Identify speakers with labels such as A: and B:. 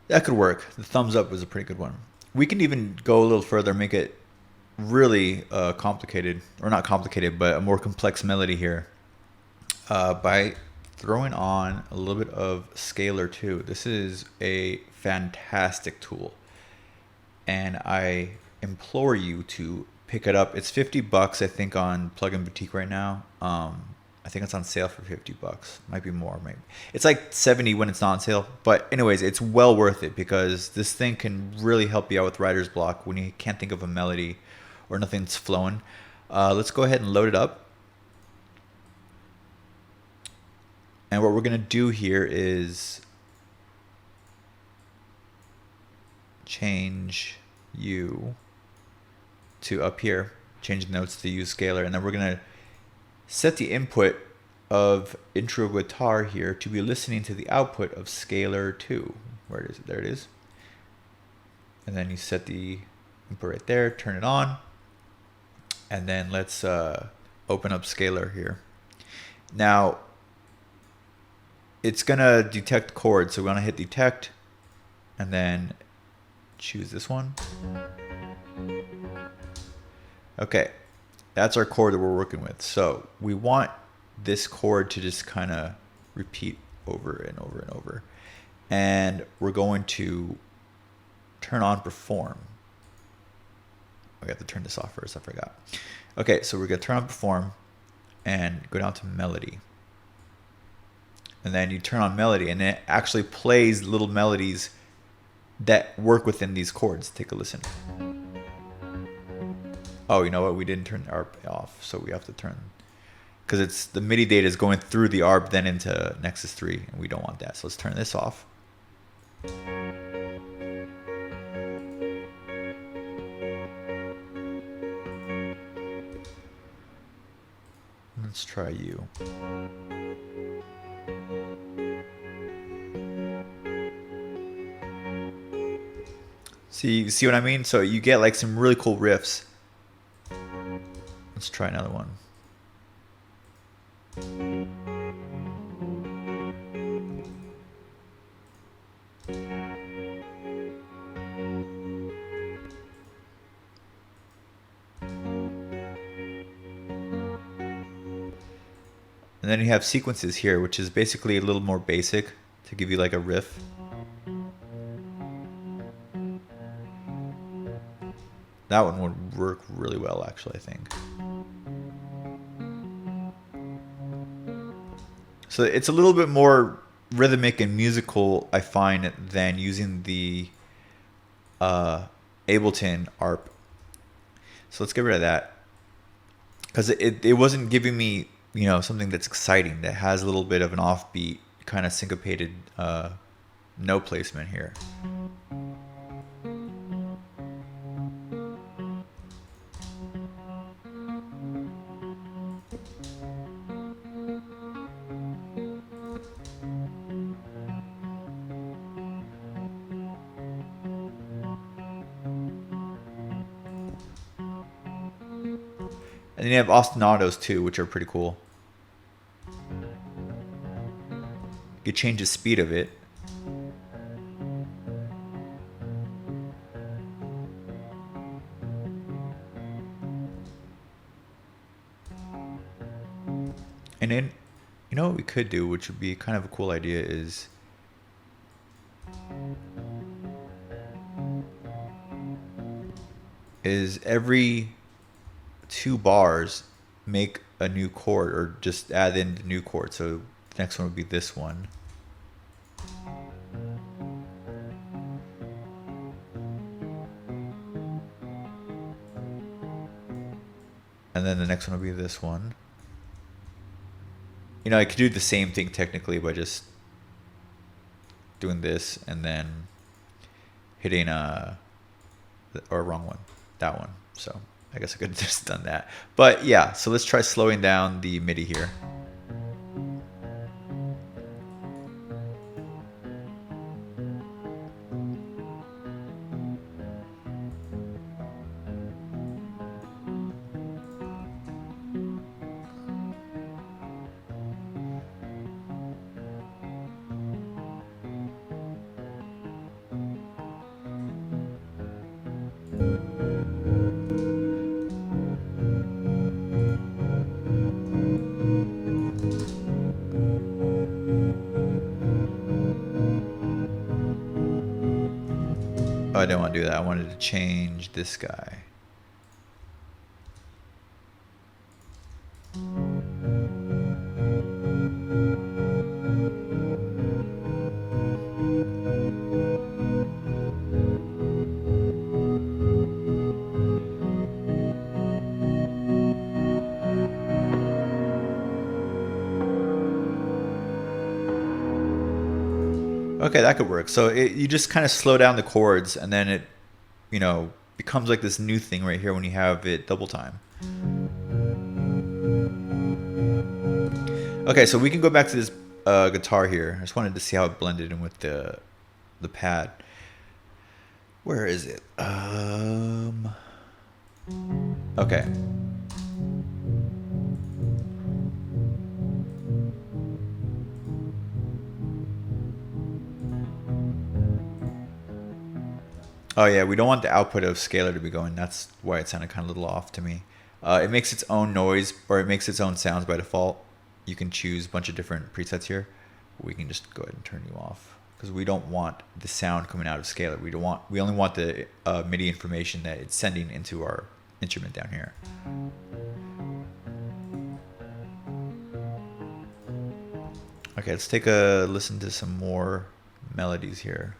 A: That could work. The thumbs up was a pretty good one. We can even go a little further, make it really complicated, or not complicated, but a more complex melody here by throwing on a little bit of scalar too. This is a fantastic tool, and I implore you to pick it up. It's $50, I think, on Plugin Boutique right now. I think it's on sale for $50. Might be more, maybe. It's like 70 when it's not on sale. But anyways, it's well worth it because this thing can really help you out with writer's block when you can't think of a melody or nothing's flowing. Let's go ahead and load it up. And what we're gonna do here is change you to up here, change the notes to use scalar, and then we're gonna set the input of intro guitar here to be listening to the output of scalar 2. Where is it? There it is. And then you set the input right there, turn it on, and then let's open up scalar here. Now, it's gonna detect chords, so we're gonna hit detect, and then choose this one. Okay, that's our chord that we're working with. So we want this chord to just kind of repeat over and over and over. And we're going to turn on perform. I got to turn this off first, I forgot. Okay, so we're gonna turn on perform and go down to melody. And then you turn on melody and it actually plays little melodies that work within these chords. Take a listen. Oh, you know what? We didn't turn the ARP off, so we have to turn, because it's the MIDI data is going through the ARP then into Nexus 3, and we don't want that. So let's turn this off. Let's try you. See what I mean? So you get like some really cool riffs. Let's try another one. And then you have sequences here, which is basically a little more basic to give you like a riff. That one would work really well, actually, I think. So it's a little bit more rhythmic and musical, I find, than using the Ableton ARP. So let's get rid of that, because it wasn't giving me, you know, something that's exciting, that has a little bit of an offbeat, kind of syncopated note placement here. And then you have ostinatos too, which are pretty cool. You change the speed of it. And then, you know what we could do, which would be kind of a cool idea, is every 2 bars make a new chord, or just add in the new chord. So the next one would be this one. And then the next one will be this one. You know, I could do the same thing technically by just doing this and then hitting or wrong one, that one. So I guess I could have just done that. But yeah, so let's try slowing down the MIDI here. I didn't want to do that. I wanted to change this guy. Okay, that could work. So you just kind of slow down the chords, and then it, becomes like this new thing right here when you have it double time. Okay, so we can go back to this guitar here. I just wanted to see how it blended in with the pad. Where is it? Okay. Oh yeah, we don't want the output of scalar to be going. That's why it sounded kind of a little off to me. It makes its own noise, or it makes its own sounds by default. You can choose a bunch of different presets here. We can just go ahead and turn you off because we don't want the sound coming out of scalar. We only want the MIDI information that it's sending into our instrument down here. Okay, let's take a listen to some more melodies here.